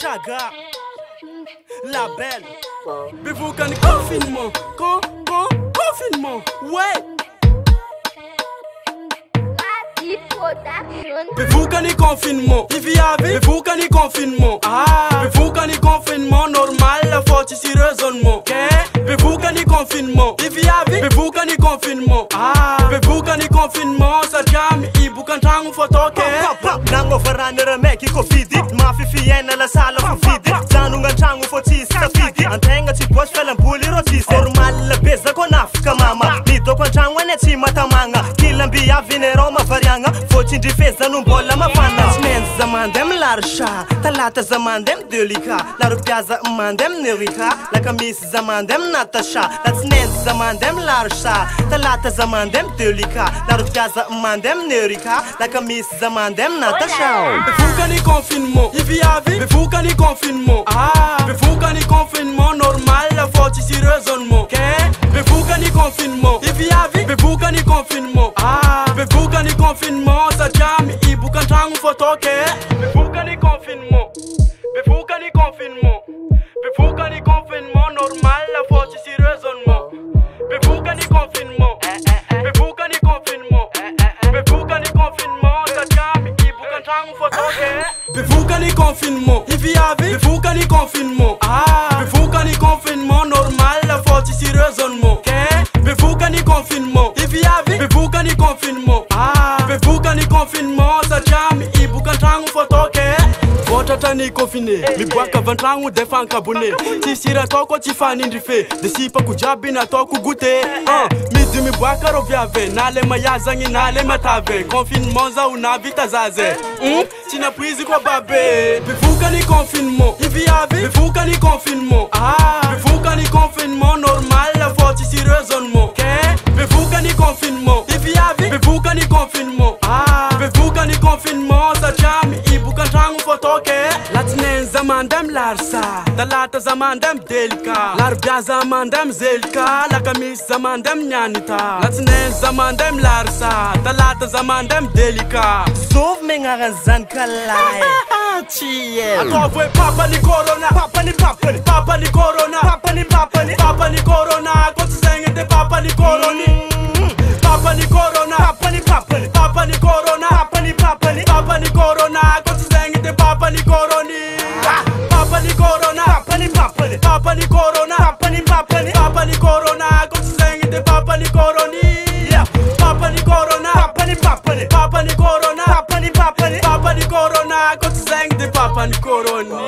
Chaga, la belle. Mais vous connaissez confinement, confinement, ouais. Mais vous connaissez confinement, il vit avec. Mais vous connaissez confinement, mais vous connaissez confinement normal, la faute ici raisonnement. Mais vous connaissez confinement, il vit avec. Mais vous connaissez confinement, mais vous connaissez confinement, ça jamais il vous quand on photo. Nango farane remek iko fidi ma fifiena la sala fu fidi zanu ngantangu foti sa fidi antenga ti boss fela mbuli roti normal la beza kona fika mama ni do kwantangu ne ti matamanga kilambi ya vinero mavarianga foti ndifeza numbola mafana smen zaman dem larsha talata zaman dem delika la rupiaza mandem nerika la kamis zaman dem natasha la snen zaman dem larsha talata zaman dem delika la rupiaza mandem nerika la kamis zaman dem natasha. Mais vous connaissez confinement, il vit avec. Mais vous connaissez confinement, mais vous connaissez confinement normal, la faute ici raisonnement. Mais vous connaissez confinement, il vit avec. Mais vous connaissez confinement, mais vous connaissez confinement, ça jamais il vous quand on photo. Mais vous connaissez confinement, mais vous connaissez confinement, mais vous connaissez confinement normal, la faute ici raisonnement. Mais vous connaissez confinement, mais vous connaissez confinement, mais vous connaissez confinement, ça jamais. Mais vous connaissez confinement, il vit avec. Mais vous connaissez confinement, mais vous connaissez confinement normal, la faute ici raisonnement. Mais vous connaissez confinement, il vit avec. Mais vous connaissez confinement, mais vous connaissez confinement, ça jamais il vous quand on photo. Votre tani confiné, mi bois qu'à 20 ans ou défend cabouné. Si sira toko ti fani ndife, de si pa kujabi na toko goûter. Mi du mi bois qu'à roviave, nale mayazangi nale matave. Confinement za ou na vita zaze. Tu n'as pris quoi babé. Mais vous connaissez confinement, il vit avec. Mais vous connaissez confinement, mais vous connaissez confinement normal, la faute ici raisonnement. Mais vous connaissez confinement, il vit avec. Mais vous connaissez confinement, mais vous connaissez confinement, ça jamais il vous quand on photo. Latinen zaman dem larsa, talata zaman dem delika, larbia zaman dem zelka, la kamis zaman dem nyanita. Latinen zaman dem larsa, talata zaman dem delika. Sauve me ngarazan kalai. Chiel. Atofwe papa ni corona, papa ni corona, papa ni corona, koti senge de papa ni corona. Papa ni corona, papa ni corona, papa ni corona, koti senge de papa ni corona. Papa ni corona, papa ni corona, papa ni corona, koti senge de papa ni corona. Papa ni corona, papa ni corona, koti senge de papa ni corona.